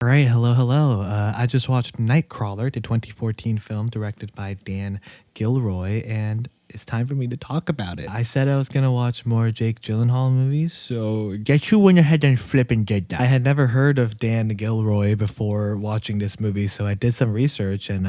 All right, hello, hello. I just watched Nightcrawler, the 2014 film directed by Dan Gilroy, and it's time for me to talk about it. I said I was gonna watch more Jake Gyllenhaal movies, so guess who went ahead and flipping did that? I had never heard of Dan Gilroy before watching this movie, so I did some research, and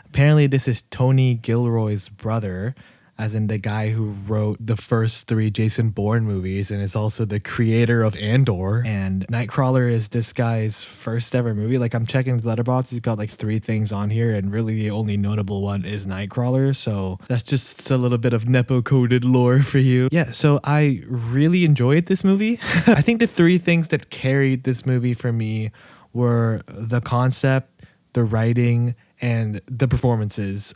apparently this is Tony Gilroy's brother, as in the guy who wrote the first three Jason Bourne movies and is also the creator of Andor. And Nightcrawler is this guy's first ever movie. Like, I'm checking the letterbox, he's got like 3 things on here, and really the only notable one is Nightcrawler. So that's just a little bit of Nepo coded lore for you. Yeah, so I really enjoyed this movie. I think the 3 things that carried this movie for me were the concept, the writing, and the performances.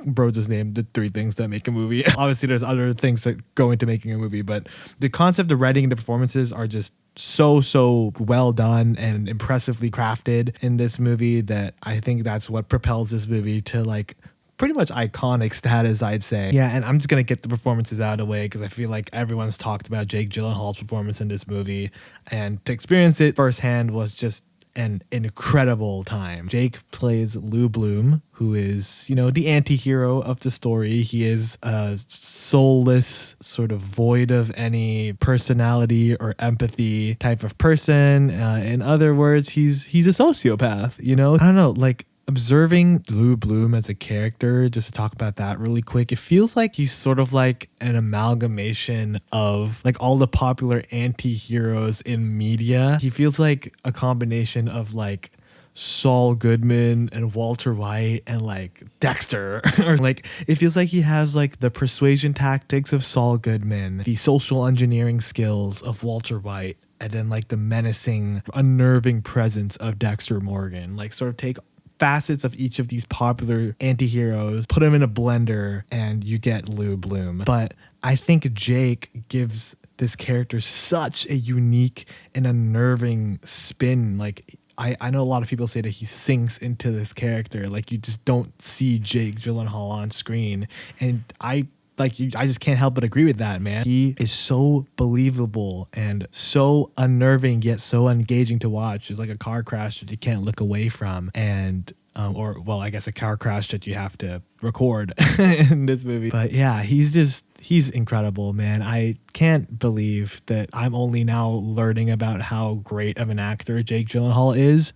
Bro just named the 3 things that make a movie. Obviously, there's other things that go into making a movie, but the concept, the writing, and the performances are just so well done and impressively crafted in this movie that I think that's what propels this movie to like pretty much iconic status, I'd say. Yeah, and I'm just gonna get the performances out of the way because I feel like everyone's talked about Jake Gyllenhaal's performance in this movie, and to experience it firsthand was just an incredible time. Jake plays Lou Bloom, who is, the anti-hero of the story. He is a soulless, sort of void of any personality or empathy type of person. In other words, he's a sociopath, I don't know, like, observing Lou Bloom as a character, just to talk about that really quick, it feels like he's sort of like an amalgamation of like all the popular anti-heroes in media. He feels like a combination of like Saul Goodman and Walter White and like Dexter. Or like, it feels like he has like the persuasion tactics of Saul Goodman, the social engineering skills of Walter White, and then like the menacing, unnerving presence of Dexter Morgan. Like, sort of take facets of each of these popular anti-heroes, put them in a blender, and you get Lou Bloom. But I think Jake gives this character such a unique and unnerving spin. Like, I know a lot of people say that he sinks into this character. Like, you just don't see Jake Gyllenhaal on screen. And I just can't help but agree with that, man. He is so believable and so unnerving, yet so engaging to watch. It's like a car crash that you can't look away from. And I guess a car crash that you have to record in this movie. But yeah, he's incredible, man. I can't believe that I'm only now learning about how great of an actor Jake Gyllenhaal is.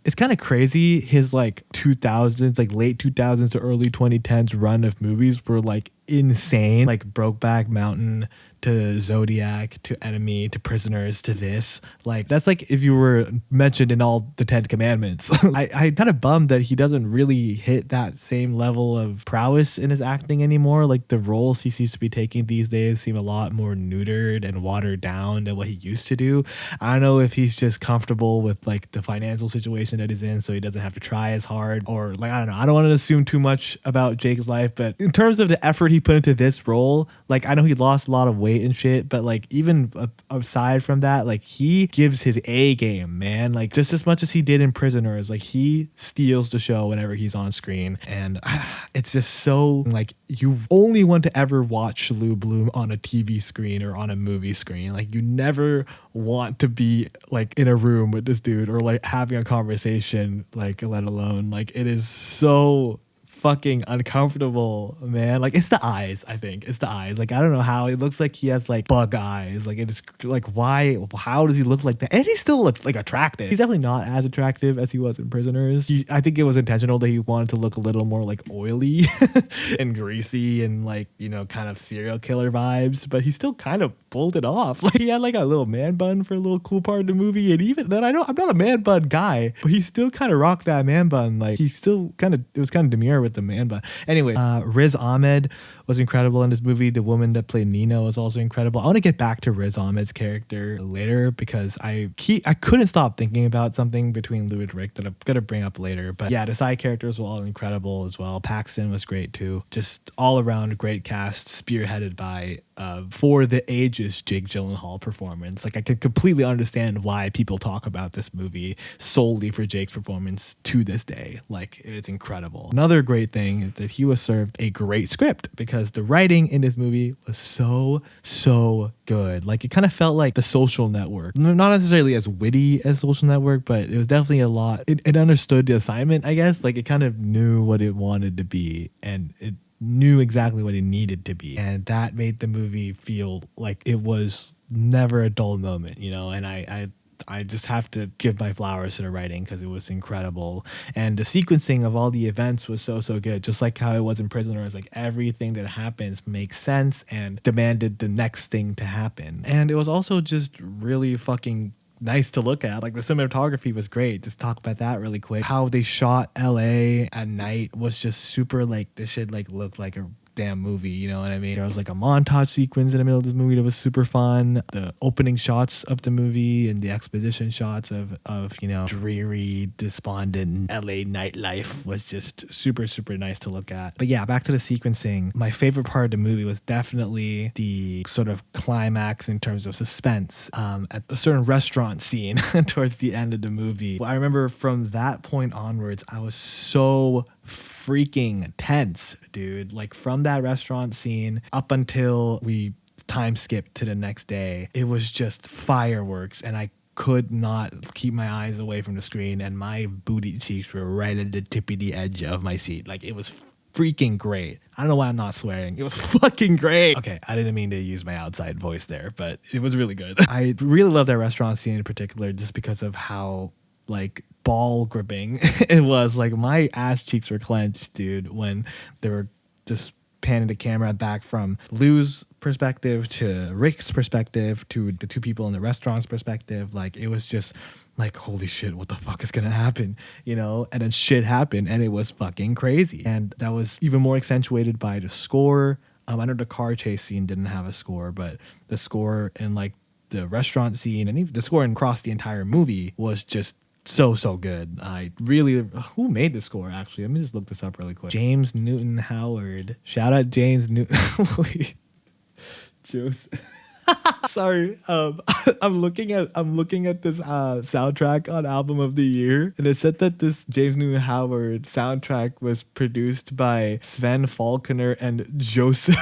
It's kind of crazy. His like 2000s, like late 2000s to early 2010s run of movies were like insane. Like Brokeback Mountain to Zodiac to Enemy to Prisoners to this. Like, that's like if you were mentioned in all the 10 Commandments. I kind of bummed that he doesn't really hit that same level of prowess in his acting anymore. Like, the roles he seems to be taking these days seem a lot more neutered and watered down than what he used to do. I don't know if he's just comfortable with like the financial situation that he's in, so he doesn't have to try as hard, or like, I don't know. I don't want to assume too much about Jake's life, but in terms of the effort he put into this role, like, I know he lost a lot of weight and shit, but like, even aside from that, like, he gives his A game, man. Like, just as much as he did in Prisoners, like, he steals the show whenever he's on screen. And it's just so like, you only want to ever watch Lou Bloom on a TV screen or on a movie screen. Like, you never want to be like in a room with this dude or like having a conversation, like, let alone like, it is so fucking uncomfortable, man. Like, it's the eyes. I think it's the eyes. Like, I don't know how it looks like he has like bug eyes. Like, it's like, how does he look like that? And he still looks like attractive. He's definitely not as attractive as he was in Prisoners. I think it was intentional that he wanted to look a little more like oily and greasy and like, kind of serial killer vibes, but he still kind of pulled it off. Like, he had like a little man bun for a little cool part of the movie, and even then, I'm not a man bun guy, but he still kind of rocked that man bun. Like, he still it was kind of demure with the man bun. Anyway, Riz Ahmed was incredible in this movie. The woman that played Nina was also incredible. I want to get back to Riz Ahmed's character later because I couldn't stop thinking about something between Lou and Rick that I'm gonna bring up later. But yeah, the side characters were all incredible as well. Paxton was great too. Just all around great cast, spearheaded by for the ages Jake Gyllenhaal performance. Like, I could completely understand why people talk about this movie solely for Jake's performance to this day. Like, it is incredible. Another great thing is that he was served a great script, because because the writing in this movie was so good. Like it kind of felt like The Social Network. Not necessarily as witty as Social Network, but it was definitely a lot. It understood the assignment, I guess. Like it kind of knew what it wanted to be, and it knew exactly what it needed to be. And that made the movie feel like it was never a dull moment, you know? And I just have to give my flowers to the writing because it was incredible. And the sequencing of all the events was so good. Just like how it was in Prisoners, like everything that happens makes sense and demanded the next thing to happen. And it was also just really fucking nice to look at. Like the cinematography was great. Just talk about that really quick. How they shot LA at night was just super, like this shit like looked like a damn movie, you know what I mean? There was like a montage sequence in the middle of this movie that was super fun. The opening shots of the movie and the exposition shots of you know, dreary, despondent LA nightlife was just super nice to look at. But yeah, back to the sequencing. My favorite part of the movie was definitely the sort of climax in terms of suspense at a certain restaurant scene towards the end of the movie. I remember from that point onwards, I was so freaking tense, dude. Like from that restaurant scene up until we time skipped to the next day, it was just fireworks, and I could not keep my eyes away from the screen, and my booty cheeks were right at the tip of the edge of my seat. Like it was freaking great. I don't know why I'm not swearing. It was fucking great. Okay, I didn't mean to use my outside voice there, but it was really good. I really love that restaurant scene in particular just because of how like ball gripping it was. Like my ass cheeks were clenched, dude, when they were just panning the camera back from Lou's perspective to Rick's perspective to the two people in the restaurant's perspective. Like it was just like, holy shit, what the fuck is gonna happen, you know? And then shit happened, and it was fucking crazy. And that was even more accentuated by the score. I know the car chase scene didn't have a score, but the score in like the restaurant scene and even the score across the entire movie was just so good. I really, who made the score actually? Let me just look this up really quick. James Newton Howard. Shout out James Newton. Wait, Joseph. Sorry, I'm looking at this soundtrack on Album of the Year, and it said that this James Newton Howard soundtrack was produced by Sven Falconer and Joseph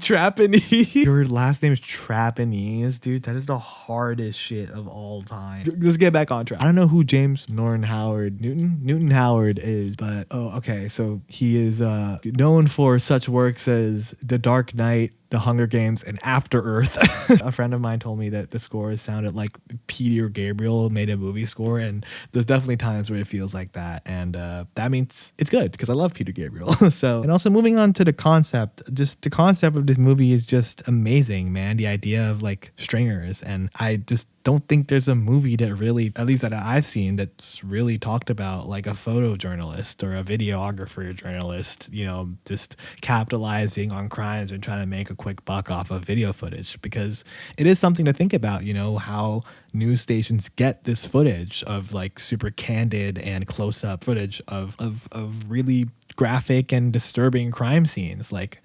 Trapanese. Your last name is Trapanese, dude. That is the hardest shit of all time. Let's get back on track. I don't know who James Newton Howard is, but okay, so he is known for such works as The Dark Knight, The Hunger Games, and After Earth. A friend of mine told me that the score sounded like Peter Gabriel made a movie score, and there's definitely times where it feels like that, and that means it's good because I love Peter Gabriel. So, and also moving on to the concept, just the concept of this movie is just amazing, man. The idea of like stringers, and I just don't think there's a movie that really, at least that I've seen, that's really talked about like a photojournalist or a videographer journalist, you know, just capitalizing on crimes and trying to make a quick buck off of video footage, because it is something to think about, you know, how news stations get this footage of like super candid and close-up footage of really graphic and disturbing crime scenes. Like,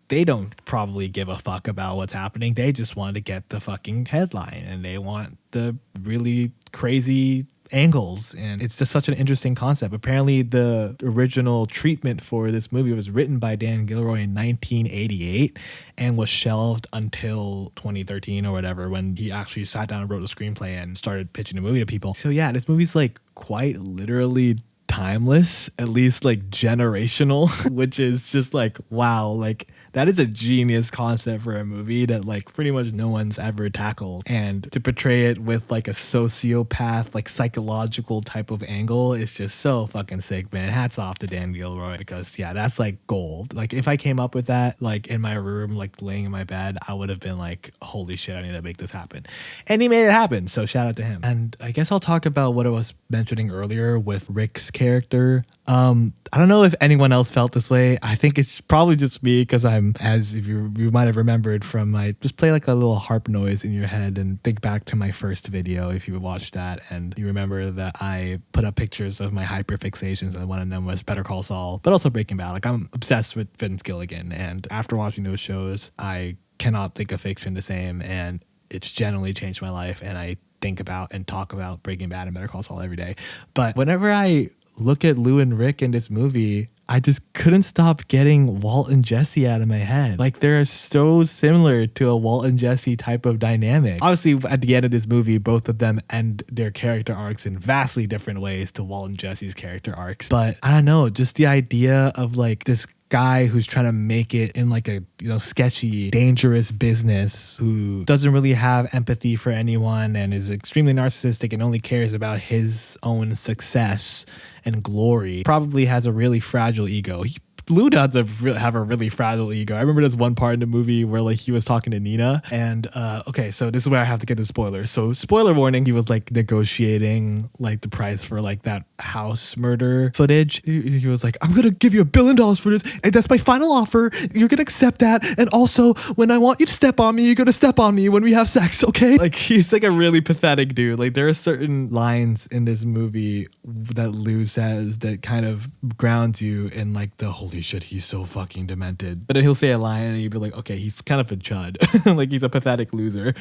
they don't probably give a fuck about what's happening. They just want to get the fucking headline, and they want the really crazy angles. And it's just such an interesting concept. Apparently the original treatment for this movie was written by Dan Gilroy in 1988 and was shelved until 2013 or whatever, when he actually sat down and wrote a screenplay and started pitching the movie to people. So yeah, this movie's like quite literally timeless, at least like generational, which is just like, wow, like that is a genius concept for a movie that like pretty much no one's ever tackled. And to portray it with like a sociopath, like psychological type of angle is just so fucking sick, man. Hats off to Dan Gilroy, because yeah, that's like gold. Like if I came up with that like in my room, like laying in my bed, I would have been like, holy shit, I need to make this happen. And he made it happen. So shout out to him. And I guess I'll talk about what I was mentioning earlier with Rick's character. I don't know if anyone else felt this way. I think it's probably just me, because I'm, as if you might have remembered from my, just play like a little harp noise in your head and think back to my first video if you watched that, and you remember that I put up pictures of my hyperfixations, and one of them was Better Call Saul, but also Breaking Bad. Like I'm obsessed with Vince Gilligan, and after watching those shows, I cannot think of fiction the same, and it's generally changed my life, and I think about and talk about Breaking Bad and Better Call Saul every day. But whenever I look at Lou and Rick in this movie, I just couldn't stop getting Walt and Jesse out of my head. Like, they're so similar to a Walt and Jesse type of dynamic. Obviously, at the end of this movie, both of them end their character arcs in vastly different ways to Walt and Jesse's character arcs. But I don't know, just the idea of like this guy who's trying to make it in like a, you know, sketchy, dangerous business, who doesn't really have empathy for anyone and is extremely narcissistic and only cares about his own success and glory, probably has a really fragile ego. Lou does have a really fragile ego. I remember there's one part in the movie where like he was talking to Nina, and okay, so this is where I have to get the spoilers. So spoiler warning, he was like negotiating like the price for like that house murder footage. He was like, I'm gonna give you $1 billion for this, and that's my final offer. You're gonna accept that, and also when I want you to step on me, you're gonna step on me when we have sex, okay? Like, he's like a really pathetic dude. Like, there are certain lines in this movie that Lou says that kind of grounds you in like the holy shit, he's so fucking demented. But then he'll say a line and you'd be like, okay, he's kind of a chud. Like, he's a pathetic loser,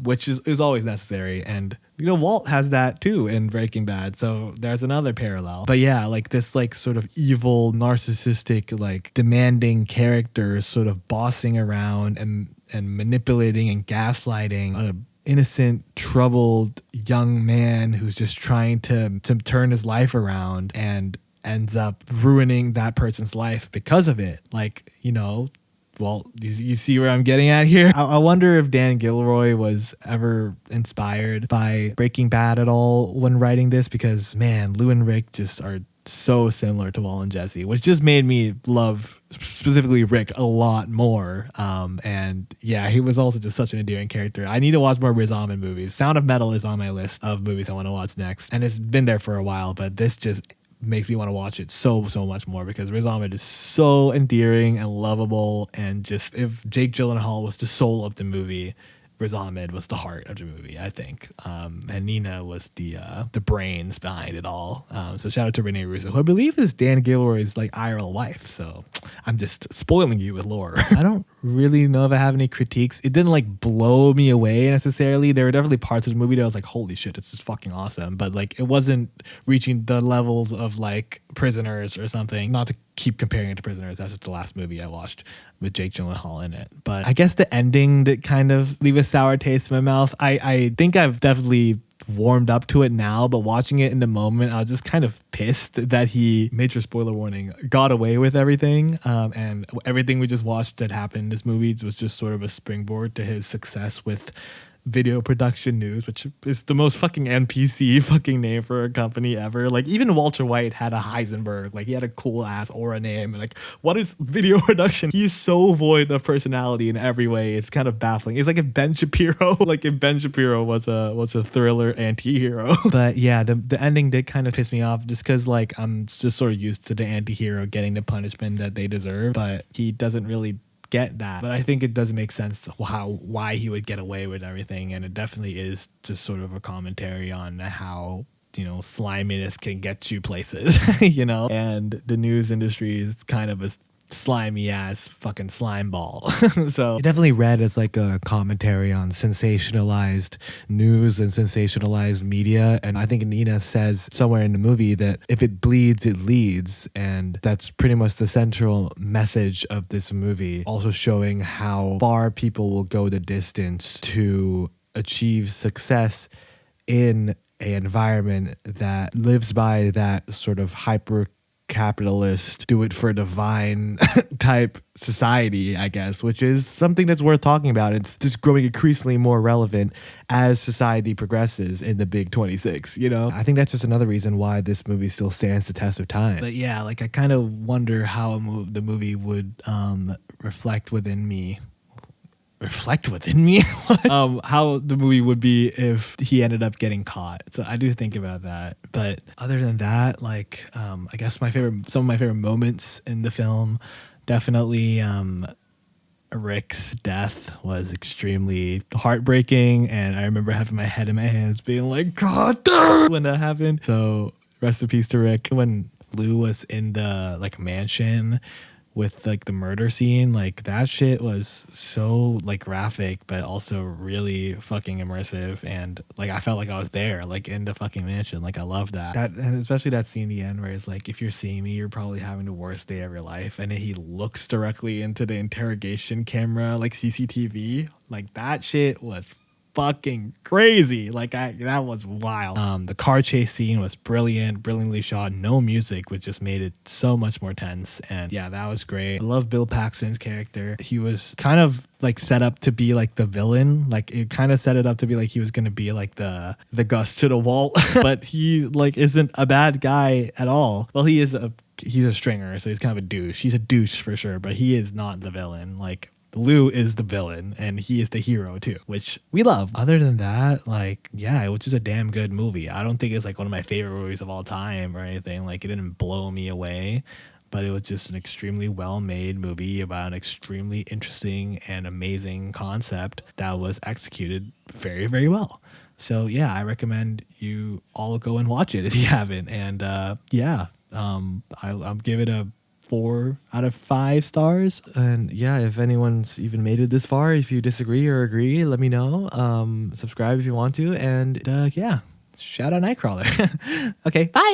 which is always necessary. And, you know, Walt has that too in Breaking Bad. So there's another parallel. But yeah, like this like sort of evil, narcissistic, like demanding character sort of bossing around and manipulating and gaslighting a innocent, troubled young man who's just trying to turn his life around and ends up ruining that person's life because of it. Like, you know, well, you see where I'm getting at here? I wonder if Dan Gilroy was ever inspired by Breaking Bad at all when writing this, because man, Lou and Rick just are so similar to Walt and Jesse, which just made me love specifically Rick a lot more. And yeah, he was also just such an endearing character. I need to watch more Riz Ahmed movies. Sound of Metal is on my list of movies I want to watch next, and it's been there for a while, but this just makes me want to watch it so much more, because Riz Ahmed is so endearing and lovable, and just, if Jake Gyllenhaal was the soul of the movie, Riz Ahmed was the heart of the movie, I think. And Nina was the brains behind it all. So shout out to Renee Russo, who I believe is Dan Gilroy's like IRL wife. So I'm just spoiling you with lore. I don't really know if I have any critiques. It didn't like blow me away necessarily. There were definitely parts of the movie that I was like, holy shit, it's just fucking awesome. But like, it wasn't reaching the levels of like Prisoners or something. Not to keep comparing it to Prisoners, that's just the last movie I watched with Jake Gyllenhaal in it. But I guess the ending did kind of leave a sour taste in my mouth. I think I've definitely warmed up to it now, but watching it in the moment, I was just kind of pissed that he, major spoiler warning, got away with everything. And everything we just watched that happened in this movie was just sort of a springboard to his success with Video Production News, which is the most fucking NPC fucking name for a company ever. Like, even Walter White had a Heisenberg. Like, he had a cool ass aura name. And like, what is Video Production? He's so void of personality in every way. It's kind of baffling. It's like if Ben Shapiro, was a thriller anti-hero. But yeah, the ending did kind of piss me off, just because like I'm just sort of used to the anti-hero getting the punishment that they deserve, but he doesn't really get that. But I think it does make sense why he would get away with everything, and it definitely is just sort of a commentary on how, you know, sliminess can get you places. You know, and the news industry is kind of a slimy ass fucking slime ball. So it definitely read as like a commentary on sensationalized news and sensationalized media. And I think Nina says somewhere in the movie that if it bleeds, it leads. And that's pretty much the central message of this movie. Also showing how far people will go the distance to achieve success in an environment that lives by that sort of hyper capitalist, do it for divine type society, I guess, which is something that's worth talking about. It's just growing increasingly more relevant as society progresses in the big 26, you know? I think that's just another reason why this movie still stands the test of time. But yeah, like I kind of wonder how the movie would reflect within me how the movie would be if he ended up getting caught. So I do think about that. But other than that, like I guess some of my favorite moments in the film, definitely Rick's death was extremely heartbreaking, and I remember having my head in my hands being like, God damn, when that happened. So rest in peace to Rick. When Lou was in the like mansion with like the murder scene. Like that shit was so like graphic, but also really fucking immersive. And like I felt like I was there, like in the fucking mansion. Like I love that. And especially that scene in the end where it's like, if you're seeing me, you're probably having the worst day of your life. And then he looks directly into the interrogation camera, like CCTV. Like that shit was fucking crazy. Like that was wild. The car chase scene was brilliantly shot. No music, which just made it so much more tense. And yeah, that was great. I love Bill Paxton's character. He was kind of like set up to be like the villain. Like it kind of set it up to be like he was gonna be like the Gus to the Walt, but he like isn't a bad guy at all. Well, he's a stringer, so he's kind of a douche. He's a douche for sure, but he is not the villain. Like Lou is the villain and he is the hero too, which we love. Other than that, like, yeah, it was just a damn good movie. I don't think it's like one of my favorite movies of all time or anything. Like it didn't blow me away, but it was just an extremely well-made movie about an extremely interesting and amazing concept that was executed very, very well. So yeah, I recommend you all go and watch it if you haven't. And I'll give it a 4 out of 5 stars. And yeah, if anyone's even made it this far, if you disagree or agree, let me know. Subscribe if you want to. And yeah, shout out Nightcrawler. Okay, bye.